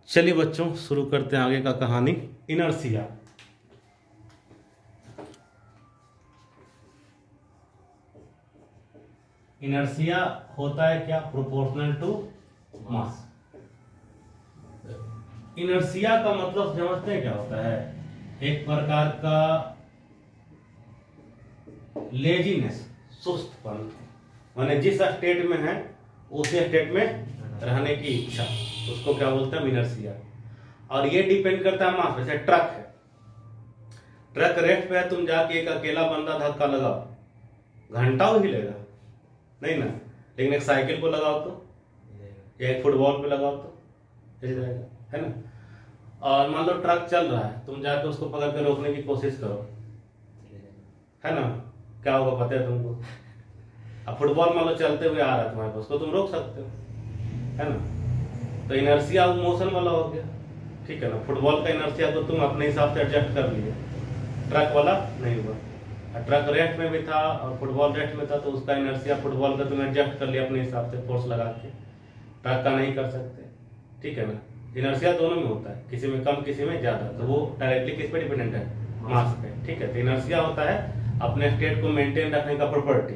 चलिए बच्चों, शुरू करते हैं आगे का कहानी। इनर्शिया। इनर्शिया होता है क्या? Proportional to mass. इनर्शिया का मतलब समझते हैं क्या होता है? एक प्रकार का लेजीनेस, सुस्तपन, माने जिस स्टेट में है उसी स्टेट में रहने की इच्छा, उसको क्या बोलते हैं? इनर्शिया। और ये डिपेंड करता है मास पे। जैसे ट्रक है, ट्रक रेस्ट पे है, तुम जाके एक अकेला बंदा धक्का लगाओ, घंटा वो हिलेगा नहीं ना। लेकिन एक साइकिल को लगाओ तो, या एक फुटबॉल पे लगाओ तो हिल जाएगा, है ना। और मान लो ट्रक चल रहा है, तुम जाके उसको पकड़ के रोकने की कोशिश करो, है ना, क्या होगा पता है तुमको? अब फुटबॉल मान लो चलते हुए आ रहा है तुम्हारे पास, उसको तुम रोक सकते हो, है ना। तो इनर्शिया मोशन वाला हो गया, ठीक है ना। फुटबॉल का इनर्शिया तो तुम अपने हिसाब से एडजस्ट कर लिए, ट्रक वाला नहीं हुआ। ट्रक रेस्ट में भी था और फुटबॉल रेस्ट में था, तो उसका इनर्शिया फुटबॉल का तुम एडजस्ट कर लिया अपने हिसाब से, फोर्स लगा के। ट्रक का नहीं कर सकते, ठीक है ना। इनर्शिया दोनों में होता है, किसी में कम किसी में ज्यादा, तो वो डायरेक्टली किस पे डिपेंडेंट है? मास पे, ठीक है। तो इनर्शिया होता है अपने स्टेट को मेंटेन रखने का प्रॉपर्टी,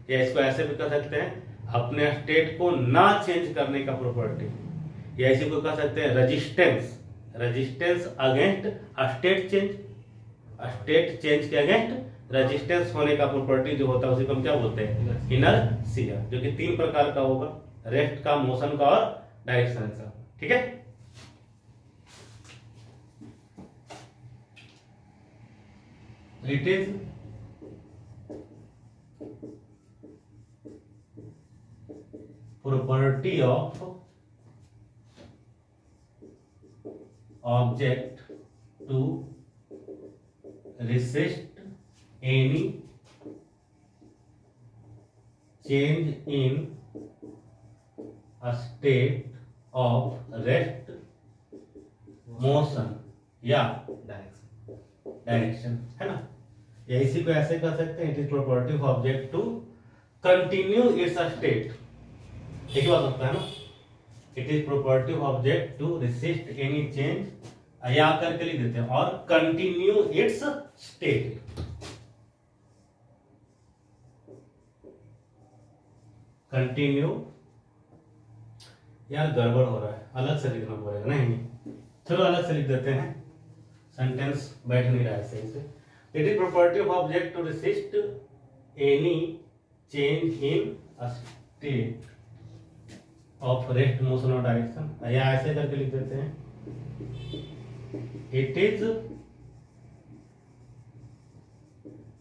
या इसको ऐसे भी कह सकते हैं अपने स्टेट को ना चेंज करने का प्रॉपर्टी, या इसी को कह सकते हैं resistance, resistance against state change, state change के अगेंस्ट रेजिस्टेंस होने का प्रॉपर्टी जो होता है उसी को हम क्या बोलते हैं? इनर्शिया, जो कि 3 प्रकार का होगा, रेस्ट का, मोशन का और डायरेक्शन का, ठीक है। It is property of object to resist any change in a state of rest, motion या डायरेक्शन, है ना। या इसी को ऐसे कह सकते हैं, it is property of object to continue its state, एक ही बात होता है ना। It is property of object to resist any change, या करके लिख देते हैं, और कंटिन्यू इट्स स्टेट। कंटिन्यू, यार गड़बड़ हो रहा है, अलग से लिखना पड़ेगा। नहीं, चलो अलग से लिख देते हैं, सेंटेंस बैठ नहीं रहा है सही से। It is property of object to resist any change in state of rest, motion और डायरेक्शन, या ऐसे करके लिख देते हैं, it is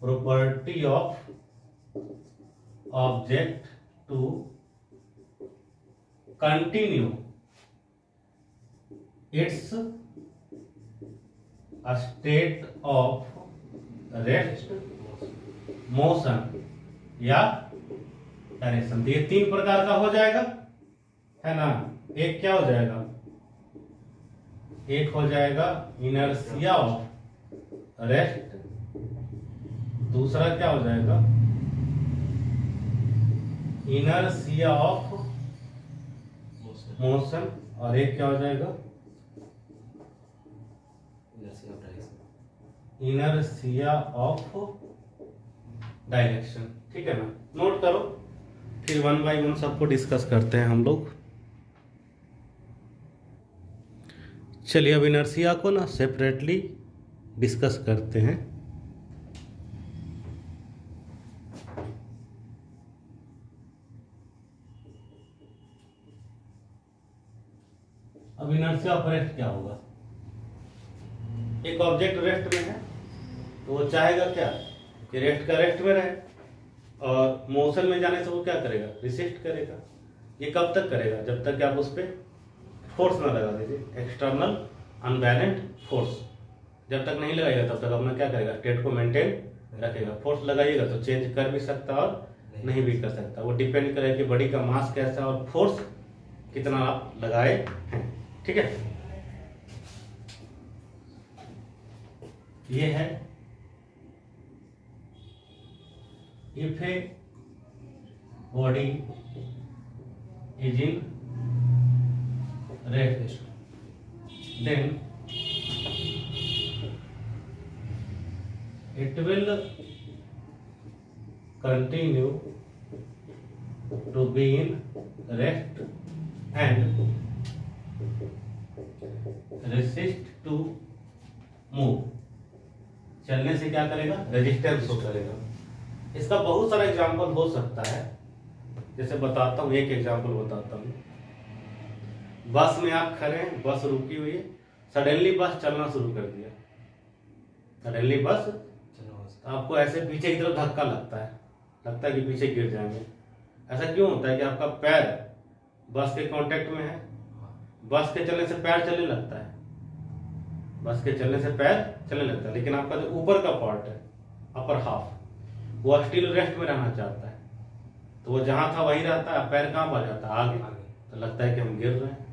property of object to continue its state of rest, motion या डायरेक्शन। तो ये 3 प्रकार का हो जाएगा, है ना। एक क्या हो जाएगा? एक हो जाएगा इनर्शिया ऑफ रेस्ट, दूसरा क्या हो जाएगा? इनर्शिया ऑफ मोशन, और एक क्या हो जाएगा? इनर्शिया ऑफ डायरेक्शन, ठीक है ना। नोट करो, फिर 1 बाय 1 सबको डिस्कस करते हैं हम लोग। चलिए अब इनर्शिया को ना सेपरेटली डिस्कस करते हैं। अब इनर्शिया ऑफ रेस्ट क्या होगा? एक ऑब्जेक्ट रेस्ट में है तो वो चाहेगा क्या कि रेस्ट का रेस्ट में रहे, और मोशन में जाने से वो क्या करेगा? रिसिस्ट करेगा। ये कब तक करेगा? जब तक कि आप उस पर फोर्स ना लगा दीजिए, एक्सटर्नल अनबैलेंस्ड फोर्स। जब तक नहीं लगाएगा तब तक अपना क्या करेगा? स्टेट को मेंटेन रखेगा। फोर्स लगाइएगा तो चेंज कर भी सकता और नहीं भी कर सकता, वो डिपेंड करेगा कि बॉडी का मास कैसा है और फोर्स कितना आप लगाए हैं, ठीक है। ये है if a body is in rest, then it will continue to be in rest and resist to move। चलने से क्या करेगा? रेजिस्टेंस शो करेगा। इसका बहुत सारा एग्जाम्पल हो सकता है, जैसे बताता हूँ, एक एग्जाम्पल बताता हूँ। बस में आप खड़े हैं, बस रुकी हुई है, सडनली बस चलना शुरू कर दिया, सडनली बस, आपको ऐसे पीछे की तरफ धक्का लगता है कि पीछे गिर जाएंगे। ऐसा क्यों होता है कि आपका पैर बस के कांटेक्ट में है, बस के चलने से पैर चलने लगता है, बस के चलने से पैर चलने लगता है, लेकिन आपका जो ऊपर का पार्ट है, अपर हाफ, वो स्टिल रेस्ट में रहना चाहता है, तो वो जहां था वही रहता है, पैर कहां पा जाता है? आगे, तो लगता है कि हम गिर रहे हैं।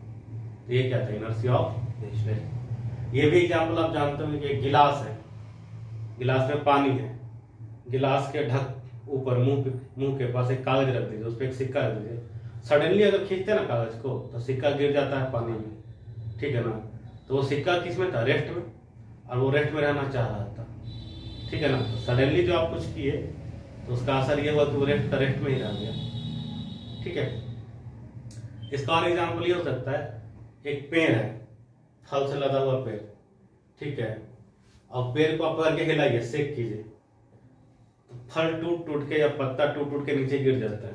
तो ये क्या था? Inertia of rest. ये भी एग्जाम्पल आप जानते हो कि एक गिलास है, गिलास में पानी है, गिलास के ढक ऊपर मुंह के पास एक कागज रख दीजिए, उस पर एक सिक्का रख दीजिए, सडनली अगर खींचते हैं ना कागज को तो सिक्का गिर जाता है पानी में, ठीक है ना? तो वो सिक्का किस में था? रेस्ट में, और वो रेस्ट में रहना चाह रहा था, ठीक है ना? तो सडनली जो आप कुछ किए तो उसका असर ये हुआ कि वो रेस्ट में ही रह गया, ठीक है। इसका और एग्जाम्पल ये हो सकता है, एक पेड़ है, फल से लदा हुआ पेड़, ठीक है, और पेड़ को आप पकड़ के हिलाइए, सेक कीजिए, तो फल टूट टूट के या पत्ता टूट टूट के नीचे गिर जाता है,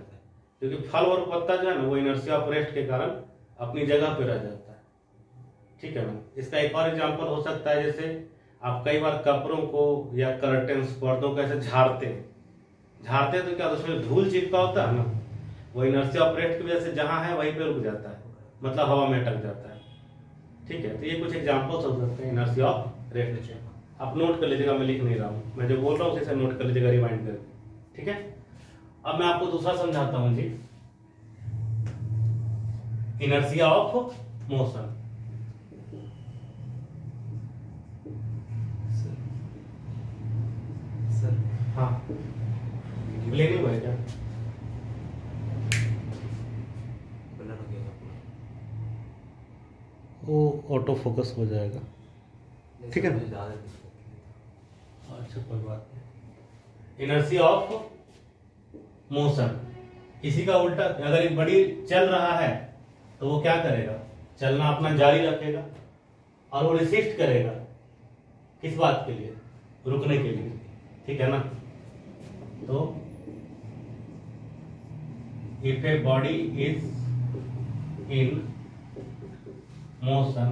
क्योंकि फल और पत्ता जो है ना वो इनर्शिया ऑफ रेस्ट के कारण अपनी जगह पे रह जाता है, ठीक है ना। इसका एक और एग्जांपल हो सकता है, जैसे आप कई बार कपड़ों को या कर्टेन्स, पर्दों को ऐसे झाड़ते हैं तो क्या उसमें धूल चिपका होता है ना, वो इनर्शिया ऑफ रेस्ट की वजह से जहां है वहीं पे रुक जाता है, मतलब हवा में अटक जाता है, ठीक है। तो ये कुछ एग्जाम्पल्स हो सकते हैं इनर्शिया ऑफ रेस्ट। आप नोट कर लीजिएगा, मैं लिख नहीं रहा हूँ, मैं जो बोल रहा हूँ उसे नोट कर लीजिएगा रिमाइंड करके, ठीक है। अब मैं आपको दूसरा समझाता हूँ जी, इनर्शिया ऑफ मोशन। हाँ, ब्लैक नहीं हुआ क्या? वो ऑटो फोकस हो जाएगा, ठीक है ना? अच्छा, कोई बात नहीं। इनर्शिया ऑफ मोशन, इसी का उल्टा, अगर एक बड़ी चल रहा है तो वो क्या करेगा? चलना अपना जारी रखेगा, और वो रेसिस्ट करेगा किस बात के लिए? रुकने के लिए, ठीक है ना। तो if a body is in motion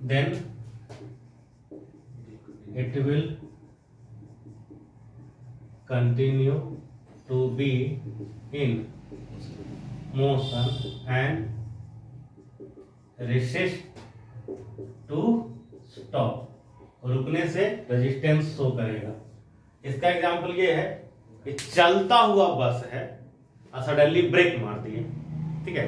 then it will continue to be in motion and resist to stop। रुकने से रेजिस्टेंस शो करेगा। इसका एग्जांपल ये है कि चलता हुआ बस है और सडनली ब्रेक मार दिए, ठीक है,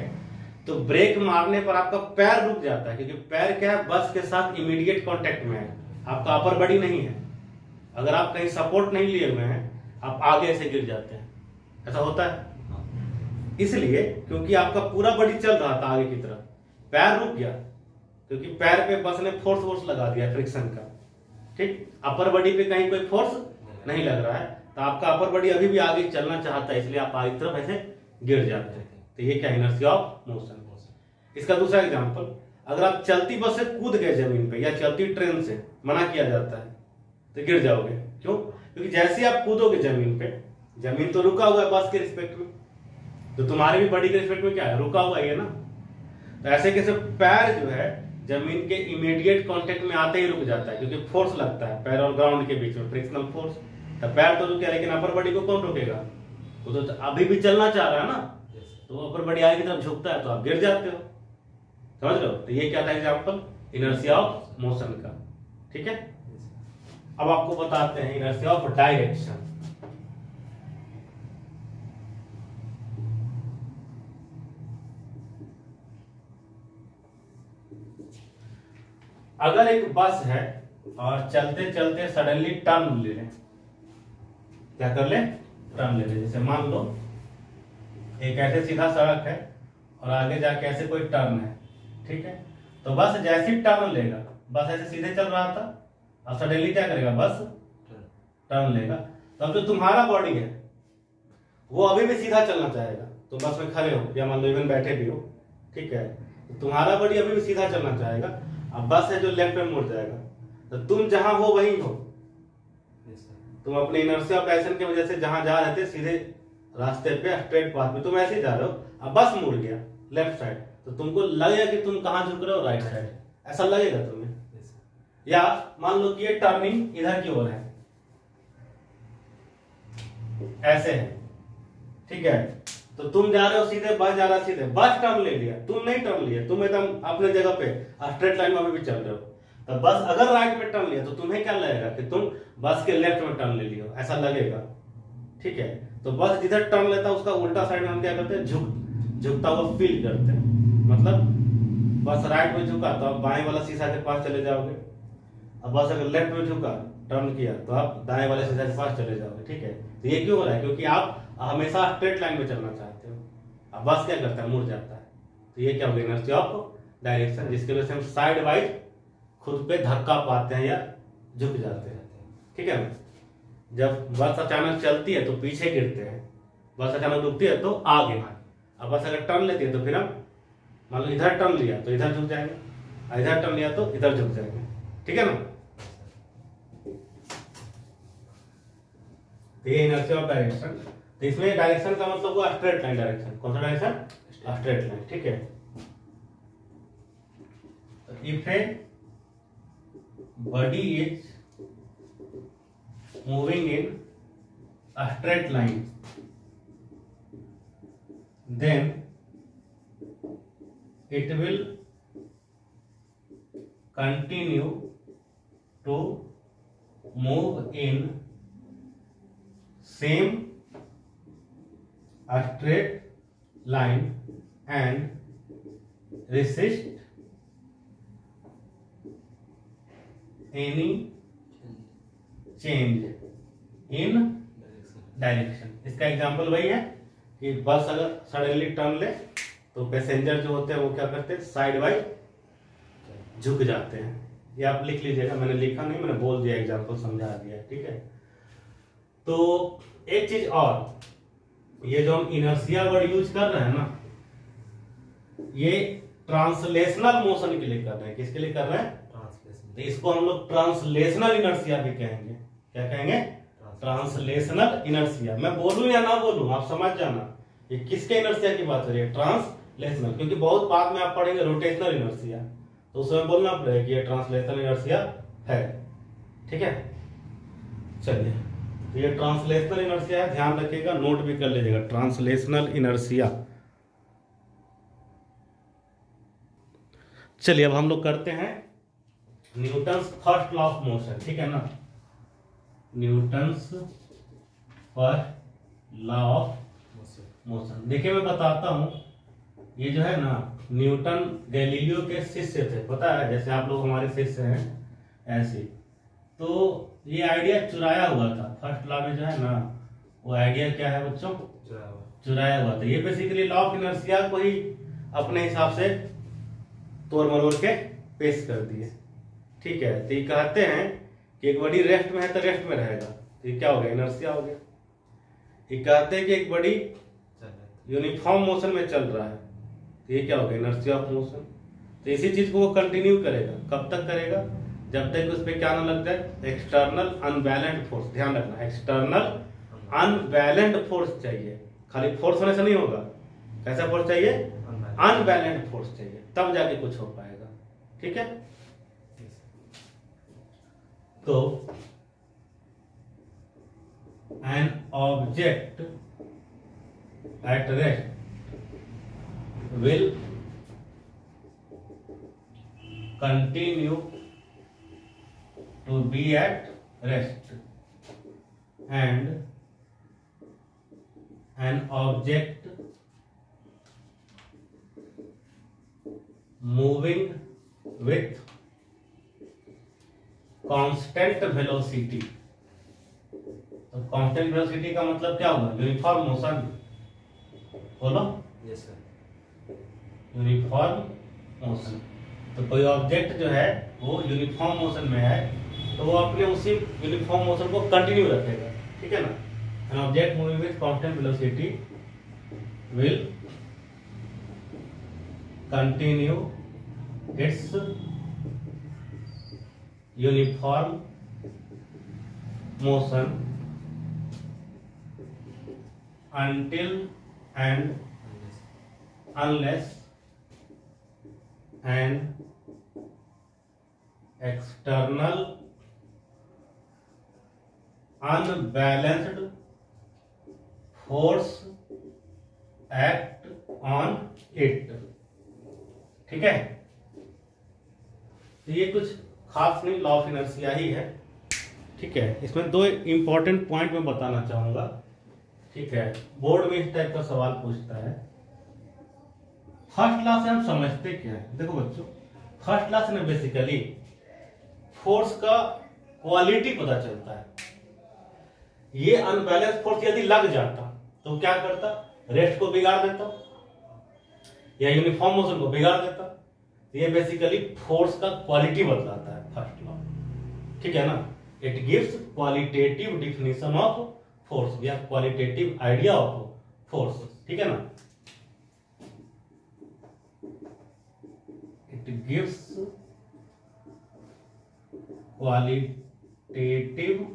तो ब्रेक मारने पर आपका पैर रुक जाता है, क्योंकि पैर क्या है? बस के साथ इमीडिएट कांटेक्ट में है, आपका अपर बॉडी नहीं है। अगर आप कहीं सपोर्ट नहीं लिए हुए हैं, आप आगे से गिर जाते हैं, ऐसा होता है। इसलिए क्योंकि आपका पूरा बॉडी चल रहा था आगे की तरफ, पैर रुक गया, क्योंकि पैर पे बस ने फोर्स लगा दिया फ्रिक्शन का, ठीक। अपर बॉडी पे कहीं कोई फोर्स नहीं लग रहा है, तो आपका अपर बॉडी अभी भी आगे चलना चाहता है, इसलिए आप आगे की तरफ ऐसे गिर जाते हैं। तो ये क्या? Inertia of motion. इसका दूसरा एग्जांपल, अगर आप चलती बस से कूद गए जमीन पे, या चलती ट्रेन से, मना किया जाता है, तो गिर जाओगे। क्यों? क्योंकि जैसे आप कूदोगे जमीन पे, जमीन तो रुका हुआ है बस के रिस्पेक्ट में, तो तुम्हारे भी बॉडी के रिस्पेक्ट में क्या है? रुका हुआ है ना। तो ऐसे कैसे पैर जो है जमीन के इमीडिएट कांटेक्ट में आते ही रुक जाता है, क्योंकि फोर्स लगता है पैर और ग्राउंड के बीच में, फ्रिक्शनल फोर्स। तो पैर तो रुक गया, लेकिन अपर बॉडी को कौन रोकेगा? वो तो अभी भी चलना चाह रहा है ना, तो अपर बॉडी आगे की तरफ झुकता है, तो आप गिर जाते हो, समझ लो। तो ये क्या था एग्जांपल? इनर्शिया ऑफ मोशन का, ठीक है। अब आपको बताते हैं इनर्शिया ऑफ डायरेक्शन। अगर एक बस है और चलते चलते सडनली टर्न ले लें, क्या कर ले? टर्न ले ले। जैसे मान लो एक ऐसे सीधा सड़क है और आगे जाके ऐसे कोई टर्न है, ठीक है, तो बस जैसे ही टर्न लेगा, बस ऐसे सीधे चल रहा था, अब सडनली क्या करेगा, बस टर्न लेगा। तो अब जो तुम्हारा बॉडी है वो अभी भी सीधा चलना चाहेगा, तो बस में खड़े हो या मान लो इवन बैठे भी हो, ठीक है, तो तुम्हारा बॉडी अभी भी सीधा चलना चाहेगा। अब बस है जो लेफ्ट में मुड़ जाएगा, तो तुम जहां हो वहीं हो, तुम अपने इनर्शिया ऑफ डायरेक्शन की वजह से जहां जा रहे थे सीधे रास्ते पे स्ट्रेट पाथ में तुम ऐसे ही जा रहे हो, अब बस मुड़ गया लेफ्ट साइड, तो तुमको लगेगा कि तुम कहां झुक रहे हो, राइट साइड, ऐसा लगेगा तुम्हें। या मान लो कि ये टर्निंग इधर की ओर है, ऐसे है, ठीक है, तो तुम जा रहे हो सीधे, बस जा रहा है सीधे, बस टर्न ले लिया, तुम नहीं टर्न लिया, तुम एकदम अपने जगह पे स्ट्रेट लाइन में अभी भी चल रहे हो। तो बस अगर राइट में टर्न लिया तो तुम्हें क्या लगेगा कि तुम बस के लेफ्ट में टर्न ले लियो, ऐसा लगेगा, ठीक है। तो बस जिधर टर्न लेता है उसका उल्टा साइड में हम क्या करते हैं, झुकता हुआ फील करते हैं, मतलब बस राइट में झुका तो आप बाएं वाला शीशा के पास चले जाओगे, अब बस अगर लेफ्ट में झुका टर्न किया तो आप दाएं वाले शीशा के पास चले जाओगे, ठीक है। तो ये क्यों हो रहा है, क्योंकि आप हमेशा स्ट्रेट लाइन में चलना चाहते हो, अब बस क्या करता है, मुड़ जाता है। तो ये क्या हो गया, इनर्शिया ऑफ डायरेक्शन, जिसकी वजह से हम साइड वाइज खुद पे धक्का पाते हैं या झुक जाते हैं, ठीक है। जब बस अचानक चलती है तो पीछे गिरते हैं, बस अचानक रुकती है तो आगे, अब बस अगर टर्न लेती है तो फिर हम मान लो इधर टर्न लिया तो इधर झुक जाएंगे, इधर टर्न लिया तो इधर झुक जाएंगे, ठीक है ना। तो ये इनर्शिया ऑफ डायरेक्शन, तो इसमें डायरेक्शन का मतलब हुआ स्ट्रेट लाइन डायरेक्शन, कौन सा डायरेक्शन, स्ट्रेट लाइन, ठीक है। If A body is moving in a straight line, then it will continue to move in same straight line and resist any change in direction. इसका example वही है कि बस अगर सडनली टर्न ले तो पैसेंजर जो होते हैं वो क्या करते हैं, साइड वाइज झुक जाते हैं। ये आप लिख लीजिएगा, मैंने लिखा नहीं, मैंने बोल दिया, एग्जांपल समझा दिया, ठीक है। तो एक चीज और, ये जो हम इनर्शिया वर्ड यूज कर रहे हैं ना, ये ट्रांसलेशनल मोशन के लिए कर रहे हैं। किसके लिए कर रहे हैं, तो इसको हम लोग ट्रांसलेशनल इनर्शिया भी कहेंगे। क्या कहेंगे, ट्रांसलेशनल इनर्शिया। मैं बोलूं या ना बोलूं आप समझ जाना ये किसके इनर्शिया की बात हो रही है, ट्रांसलेशनल। क्योंकि बहुत बाद में आप पढ़ेंगे रोटेशनल इनर्शिया, तो उसमें बोलना पड़ेगा कि ये ट्रांसलेशनल इनर्शिया है, ठीक है। चलिए, तो ये ट्रांसलेशनल इनर्शिया है, ध्यान रखिएगा, नोट भी कर लीजिएगा, ट्रांसलेशनल इनर्शिया। चलिए अब हम लोग करते हैं Newton's first law of motion, ठीक है ना। Newton's first law of motion. देखिए मैं बताता हूं, ये जो है ना, न्यूटन गैलीलियो के शिष्य थे, पता है, जैसे आप लोग हमारे शिष्य हैं ऐसे। तो ये आइडिया चुराया हुआ था, फर्स्ट लॉ में जो है ना, वो आइडिया क्या है बच्चों, चुराया हुआ था। ये बेसिकली लॉ ऑफ इनर्शिया को ही अपने हिसाब से तोड़ मरोड़ के पेश कर दिए, ठीक है। तो ये कहते हैं कि एक बॉडी रेस्ट में है तो रेस्ट में रहेगा, तो ये क्या हो गया, इनर्शिया हो गया। ये कहते हैं कि एक बॉडी यूनिफॉर्म मोशन में चल रहा है, तो ये क्या हो गया, इनर्शिया ऑफ मोशन। तो इसी चीज को वो कंटिन्यू करेगा, कब तक करेगा, जब तक उस पर क्या ना लग जाए, एक्सटर्नल अनबैलेंस्ड फोर्स। ध्यान रखना, एक्सटर्नल अनबैलेंस्ड फोर्स चाहिए, खाली फोर्स होने से नहीं होगा। कैसा फोर्स चाहिए, अनबैलेंस्ड फोर्स चाहिए, तब जाके कुछ हो पाएगा, ठीक है। तो an object at rest will continue to be at rest, and an object moving with constant velocity. तो कांस्टेंट वेलोसिटी का मतलब क्या होगा, यूनिफॉर्म मोशन। बोलो, यस सर, यूनिफॉर्म मोशन। तो कोई ऑब्जेक्ट जो है वो यूनिफॉर्म मोशन में है तो वो अपने उसी यूनिफॉर्म मोशन को कंटिन्यू रखेगा, ठीक है ना। An object moving with constant velocity will continue its uniform motion until and unless an external unbalanced force act on it, ठीक है। तो ये कुछ खास नहीं, लॉ ऑफ इनर्शिया ही है, ठीक है। इसमें दो इंपॉर्टेंट पॉइंट मैं बताना चाहूंगा, ठीक है। बोर्ड में इस टाइप का सवाल पूछता है। फर्स्ट लॉ से हम समझते क्या है, देखो बच्चों, फर्स्ट लॉ से ना बेसिकली फोर्स का क्वालिटी पता चलता है। ये अनबैलेंस फोर्स यदि लग जाता तो क्या करता, रेस्ट को बिगाड़ देता या यूनिफॉर्म मोशन को बिगाड़ देता। ये बेसिकली फोर्स का क्वालिटी बतलाता है फर्स्ट लॉ, ठीक है ना। It gives qualitative definition of force या क्वालिटेटिव आइडिया ऑफ फोर्स, ठीक है ना। It gives qualitative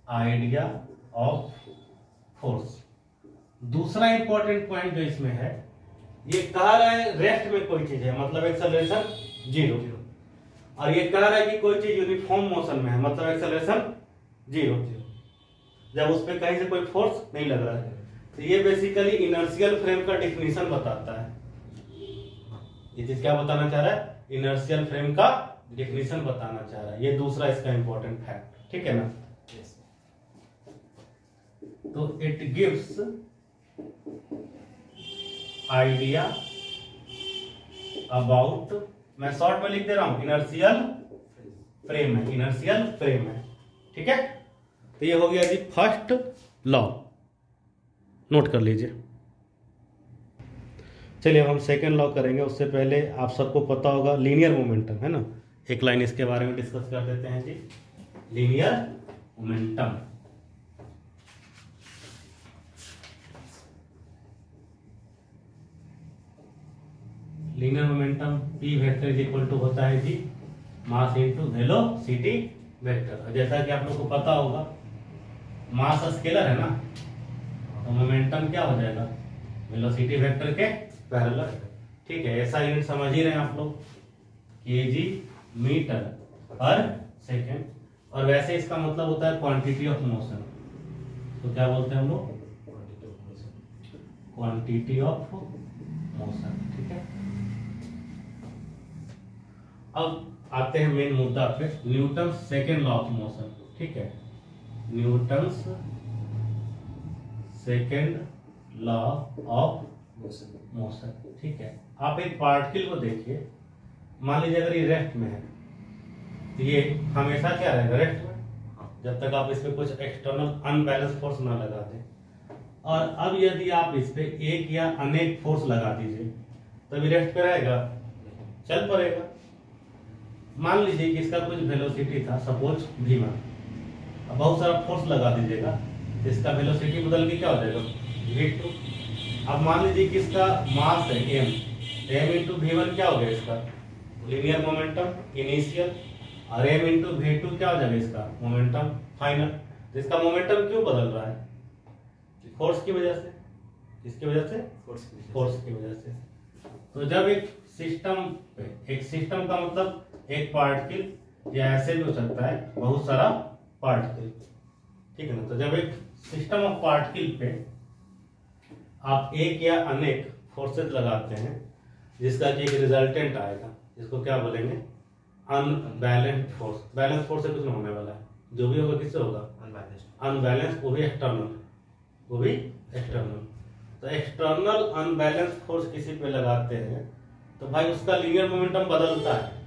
idea of force. दूसरा इंपॉर्टेंट पॉइंट जो इसमें है, ये कह रहा है रेस्ट में कोई चीज है मतलब एक्सेलरेशन 0, और ये कह रहा है कि कोई चीज यूनिफॉर्म मोशन में है मतलब एक्सेलरेशन 0, जब उस पर कहीं से कोई फोर्स नहीं लग रहा है। तो ये बेसिकली इनर्शियल फ्रेम का डिफिनीशन बताता है। ये चीज क्या बताना चाह रहा है, इनर्शियल फ्रेम का डिफिनीशन बताना चाह रहा है। ये दूसरा इसका इंपॉर्टेंट फैक्ट, ठीक है ना। तो इट गिव्स आइडिया अबाउट, मैं शॉर्ट में लिख दे रहा हूं, इनर्शियल फ्रेम है, इनर्शियल फ्रेम है, ठीक है। तो ये हो गया जी फर्स्ट लॉ, नोट कर लीजिए। चलिए अब हम सेकेंड लॉ करेंगे। उससे पहले आप सबको पता होगा लीनियर मोमेंटम है ना, एक लाइन इसके बारे में डिस्कस कर देते हैं जी। Linear momentum, linear momentum P vector is equal to होता है जी मास इनटू वेलोसिटी वेक्टर। जैसा कि आप लोग को पता होगा मास स्केलर है ना, तो मोमेंटम क्या हो जाएगा, वेलोसिटी वेक्टर के पैरेलल, ठीक है। ऐसा यूनिट समझ ही रहे हैं आप लोग, केजी मीटर पर सेकेंड। और वैसे इसका मतलब होता है क्वांटिटी ऑफ मोशन, तो क्या बोलते हैं हम लोग, क्वांटिटी ऑफ मोशन, ठीक है। अब आते हैं मेन मुद्दा पे, Newton second law of motion, ठीक है। Newton second law of motion, ठीक है। आप एक पार्टिकल को देखिए, मान लीजिए अगर ये रेस्ट में है तो ये हमेशा क्या रहेगा, रेस्ट में, जब तक आप इस पे कुछ एक्सटर्नल अनबैलेंस फोर्स ना लगा दें। और अब यदि आप इस पे एक या अनेक फोर्स लगा दीजिए तभी रेस्ट पे रहेगा, चल पड़ेगा। मान लीजिए कि इसका कुछ वेलोसिटी था, सपोज v1, अब बहुत सारा फोर्स लगा दीजिएगा तो इसका वेलोसिटी बदल के क्या हो जाएगा, v2। अब मान लीजिए कि इसका मास है m, m इंटू v1 क्या हो गया इसका लीनियर मोमेंटम इनिशियल, और m इंटू v2 क्या हो जाएगा इसका मोमेंटम फाइनल। तो इसका मोमेंटम क्यों बदल रहा है, फोर्स की वजह से। किसकी वजह से, फोर्स की वजह से। तो जब एक सिस्टम पे, एक सिस्टम का मतलब एक पार्टिकल या ऐसे भी हो सकता है बहुत सारा पार्टिकल, ठीक है ना। तो जब एक सिस्टम ऑफ पार्टिकल पे आप एक या अनेक फोर्सेस लगाते हैं जिसका कि एक रिजल्टेंट आएगा, जिसको क्या बोलेंगे, अनबैलेंस्ड फोर्स। बैलेंस फोर्स से कुछ नहीं होने वाला है, जो भी होगा किससे होगा, अनबैलेंस, वो भी एक्सटर्नल, वो भी एक्सटर्नल। तो एक्सटर्नल अनबैलेंस फोर्स किसी पे लगाते हैं तो भाई उसका लीनियर मोमेंटम बदलता है।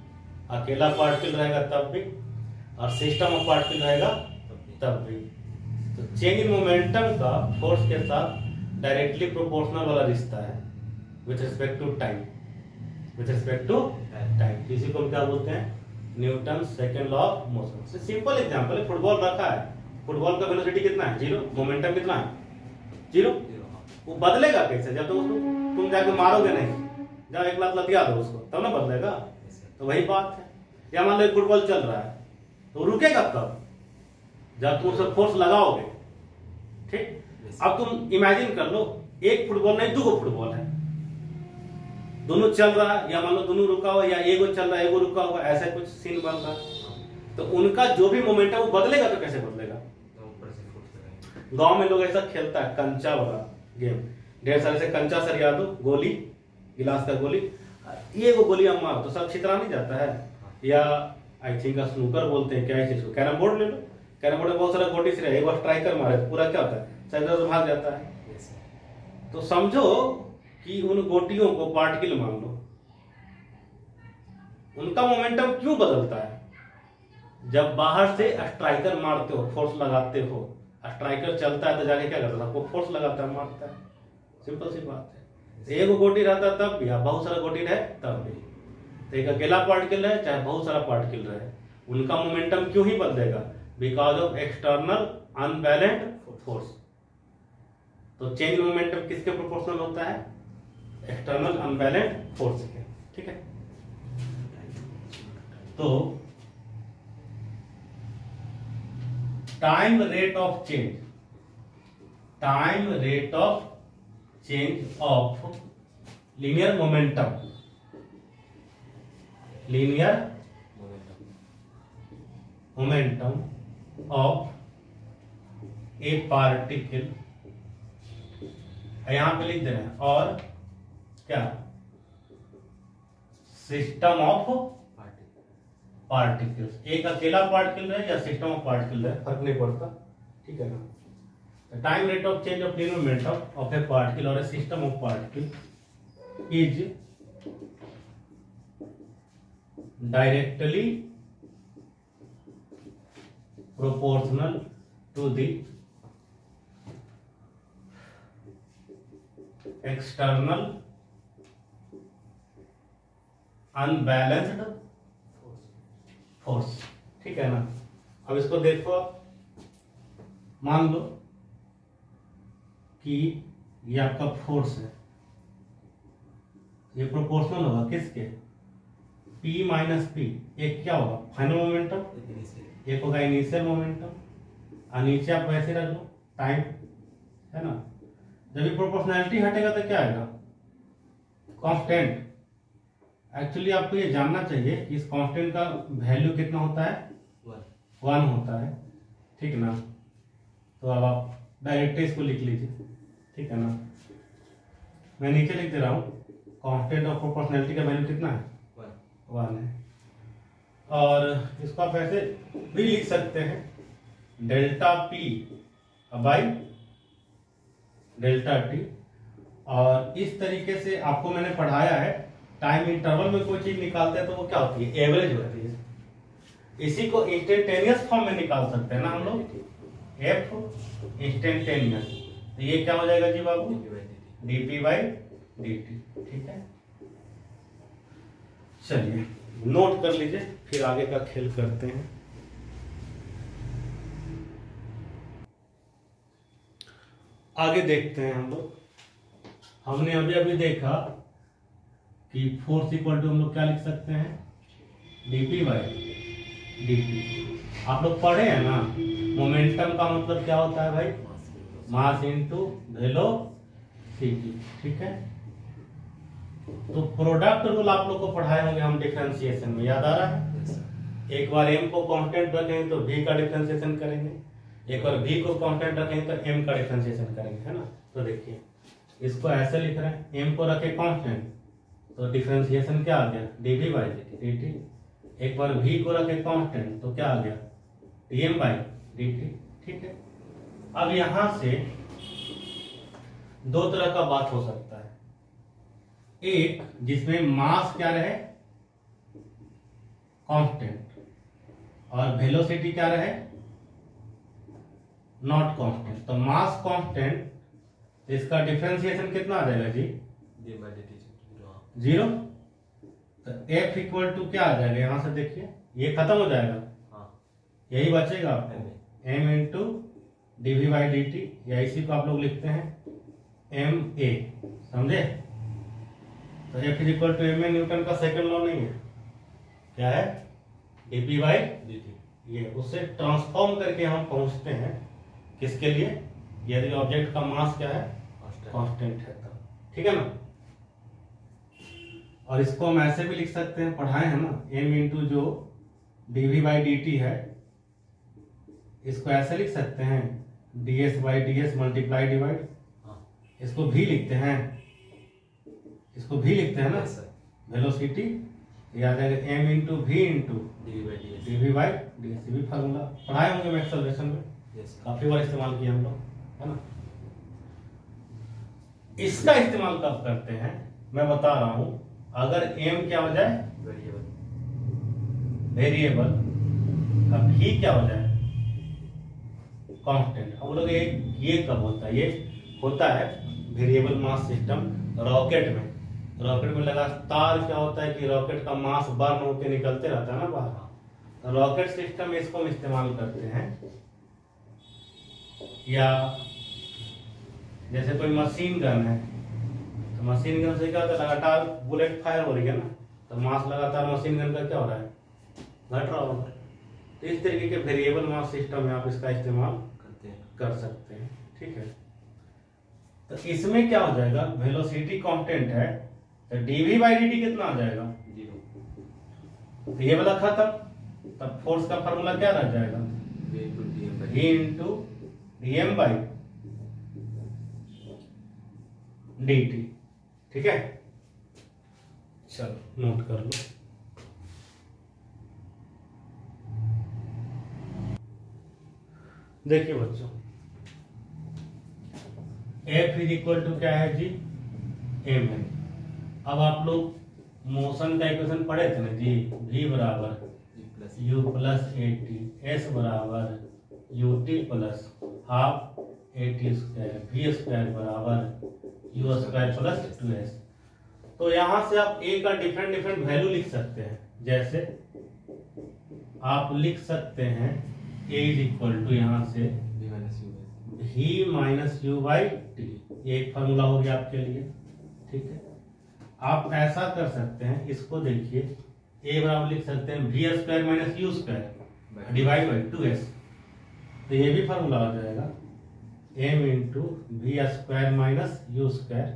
अकेला पार्टिकल रहेगा तब भी, और सिस्टम ऑफ पार्टिकल रहेगा तब भी। तो चेंज इन मोमेंटम का फोर्स के साथ डायरेक्टली प्रोपोर्शनल वाला रिश्ता है with respect to time, with respect to time. इसी को हम क्या बोलते हैं, Newton second law of motion. Simple example है, फुटबॉल रखा है, फुटबॉल का वेलोसिटी कितना है, 0, मोमेंटम कितना है, 0। वो बदलेगा कैसे, जब तो उसको तुम जाके मारोगे नहीं, जब एक लात लतिया दो उसको तब ना बदलेगा। तो वही बात है, या मान लो एक फुटबॉल चल रहा है तो रुकेगा कब, जब तुम उसे फोर्स लगाओगे। ठीक, अब तुम इमेजिन कर लो, एक फुटबॉल नहीं 2 फुटबॉल है, दोनों चल रहा है, या मान लो दोनों रुका हुआ, या एगो चल रहा है एगो रुका हुआ, ऐसा कुछ सीन बन रहा है। तो उनका जो भी मोमेंटम वो बदलेगा, तो कैसे बदलेगा। गांव में लोग ऐसा खेलता है, कंचा वाला गेम, ढेर सारे से कंचा सरिया दो, गोली, गिलास का गोली, ये वो गोली हम मार तो सब छितरा नहीं जाता है। या आई थिंक स्नूकर बोलते हैं, क्या है चीज को, कैरम बोर्ड ले लो, कैरम बोर्ड में बहुत सारा गोटी से एक बार स्ट्राइकर मारे पूरा क्या होता है, साइड से भाग जाता है। तो समझो कि उन गोटियों को पार्टिकल मान लो, उनका मोमेंटम क्यों बदलता है, जब बाहर से स्ट्राइकर मारते हो, फोर्स लगाते हो, स्ट्राइकर चलता है तो जाके क्या करता है, वो फोर्स लगाता है, मारता है, सिंपल सी बात है। एक गोटी रहता तब भी, बहुत सारा गोटी रहे तब भी, तो एक अकेला पार्टिकल रहे चाहे बहुत सारा पार्टिकल रहे, उनका मोमेंटम क्यों ही बदलेगा, because of external unbalanced force. तो चेंज मोमेंटम किसके प्रोपोर्शनल होता है, एक्सटर्नल अनबैलेंस्ड फोर्स के। ठीक है, तो time rate of change, time rate of change of linear momentum, linear momentum of a particle, यहां पे लिख देना है, और क्या, सिस्टम ऑफ पार्टिकल्स, एक अकेला पार्टिकल है या सिस्टम ऑफ पार्टिकल है, फर्क नहीं पड़ता। ठीक है ना, time rate of change of linear momentum of a particle और a system of particle is directly proportional to the external unbalanced force. ठीक है ना, अब इसको देखो, मान लो कि ये आपका फोर्स है, ये प्रोपोर्शनल होगा किसके, P माइनस पी, एक क्या होगा फाइनल मोमेंटम, एक होगा इनिशियल मोमेंटम, और नीचे आप वैसे रख लो टाइम, है ना। जब ये प्रोपोर्शनैलिटी हटेगा तो क्या आएगा, कांस्टेंट। एक्चुअली आपको ये जानना चाहिए कि इस कांस्टेंट का वैल्यू कितना होता है, 1 होता है। ठीक ना, तो अब आप डायरेक्ट इसको लिख लीजिए। ठीक है ना, मैं नीचे लिख दे रहा हूँ, कांस्टेंट ऑफ प्रोपोर्शनैलिटी का वैल्यू कितना है, 1 है। और इसको आप ऐसे भी लिख सकते हैं, delta P by delta T. और इस तरीके से आपको मैंने पढ़ाया है, टाइम इंटरवल में कोई चीज निकालते हैं तो वो क्या होती है, एवरेज होती है। इसी को इंस्टेंटेनियस फॉर्म में निकाल सकते हैं ना हम लोग, एफ इंस्टेंटेनियस, तो ये क्या हो जाएगा जी बाबू, डीपी बाई डी टी। ठीक है, चलिए नोट कर लीजिए, फिर आगे का खेल करते हैं। आगे देखते हैं हम लोग। हमने अभी अभी देखा कि फोर्स इक्वल टू हम लोग क्या लिख सकते हैं, डीपी बाई डीटी। आप लोग पढ़े हैं ना, मोमेंटम का मतलब क्या होता है भाई, मास इनटू वेलोसिटी। ठीक है, तो प्रोडक्ट रूल आप लोग को पढ़ाए होंगे हम डिफरेंशिएशन में, याद आ रहा है। एक बार m को कांस्टेंट रखेंगे तो v का डिफरेंशिएशन करेंगे, एक बार v को कांस्टेंट रखेंगे तो m का डिफरेंशिएशन करेंगे, है ना। तो देखिए इसको ऐसे लिख रहे हैं, m को रखे कांस्टेंट तो डिफरेंशिएशन क्या आ गया, dv बाई dt। एक बार v को रखे कांस्टेंट तो क्या आ गया, dm बाई dt। ठीक है, अब यहां से दो तरह का बात हो सकता है, एक जिसमें मास क्या रहे कांस्टेंट और वेलोसिटी क्या रहे नॉट कांस्टेंट। तो मास कांस्टेंट, इसका डिफरेंशिएशन कितना आ जाएगा जी, 0। तो F इक्वल टू क्या आ जाएगा, यहां से देखिए ये खत्म हो जाएगा, यही बचेगा आपको m into dv by dt, या इसी को आप लोग लिखते हैं ma, समझे। तो F is equal to ma, Newton का सेकंड लॉ नहीं है, क्या है, dp बाई dt। ये उससे ट्रांसफॉर्म करके हम पहुंचते हैं किसके लिए, यदि ऑब्जेक्ट का मास क्या है, कांस्टेंट है तब, ठीक है ना। और इसको हम ऐसे भी लिख सकते हैं, पढ़ाए हैं ना, m इंटू जो dv बाई dt है, इसको ऐसे लिख सकते हैं ds by ds multiply divide, इसको भी लिखते हैं, इसको भी लिखते हैं ना, वेलोसिटी याद है m into v into dv by ds, भी फार्मूला पढ़ाए होंगे एक्सेलरेशन में, काफी बार इस्तेमाल किया हम लोग, है ना। इसका इस्तेमाल कब करते हैं मैं बता रहा हूं, अगर m क्या हो जाए, वेरिएबल, अब v क्या हो जाए, कांस्टेंट। हम लोग ये कब होता है, ये होता है वेरिएबल मास सिस्टम रॉकेट में। रॉकेट में लगातार क्या होता है कि रॉकेट का मास बर्न होकर निकलते रहता है ना बाहर, रॉकेट सिस्टम में इसको हम इस्तेमाल करते हैं। या जैसे कोई मशीन गन है, तो मशीन गन से क्या होता है, लगातार बुलेट फायर हो रही है ना, तो मास लगातार मशीन गन का क्या हो रहा है, घट रहा होगा। तो इस तरीके के वेरिएबल मास सिस्टम में आप इसका इस्तेमाल कर सकते हैं, ठीक है। तो इसमें क्या हो जाएगा, वेलोसिटी कांस्टेंट है, तो dv बाई dt कितना आ जाएगा, 0। तो ये वाला खत्म, तब फोर्स का फार्मूला क्या रह जाएगा, v into dm by dt, ठीक है। चलो नोट कर लो, देखिए बच्चों, F इज इक्वल टू क्या है जी, m है। अब आप लोग मोशन का इक्वेशन पढ़े थे ना जी, v बराबर u plus A T, S बराबर U T plus half A T square, V square बराबर यू स्क्वायर प्लस 2s। तो यहां से आप a का डिफरेंट डिफरेंट वैल्यू लिख सकते हैं। जैसे आप लिख सकते हैं a इज इक्वल टू यहाँ से v minus you by T, ये एक फार्मूला हो गया आपके लिए, ठीक है। आप ऐसा कर सकते हैं, इसको देखिए, a बराबर लिख सकते हैं v square minus u square divide by 2s, तो ये भी फार्मूला हो जाएगा m into v square minus u square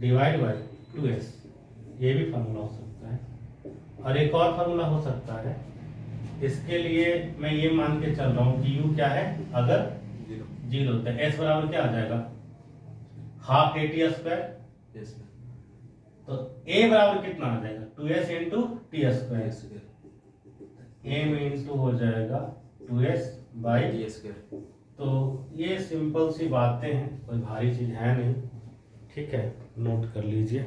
divide by 2s, ये भी फार्मूला हो सकता है। और एक और फार्मूला हो सकता है, इसके लिए मैं ये मान के चल रहा हूं कि u क्या है, अगर 0 तो s बराबर क्या आ जाएगा, हाफ ए टी स्क्वायर, तो a बराबर कितना आ जाएगा, 2s into T square, m into हो जाएगा 2s बाई टी स्क्वायर। तो ये सिंपल सी बातें हैं, कोई भारी चीज है नहीं, ठीक है, नोट कर लीजिए।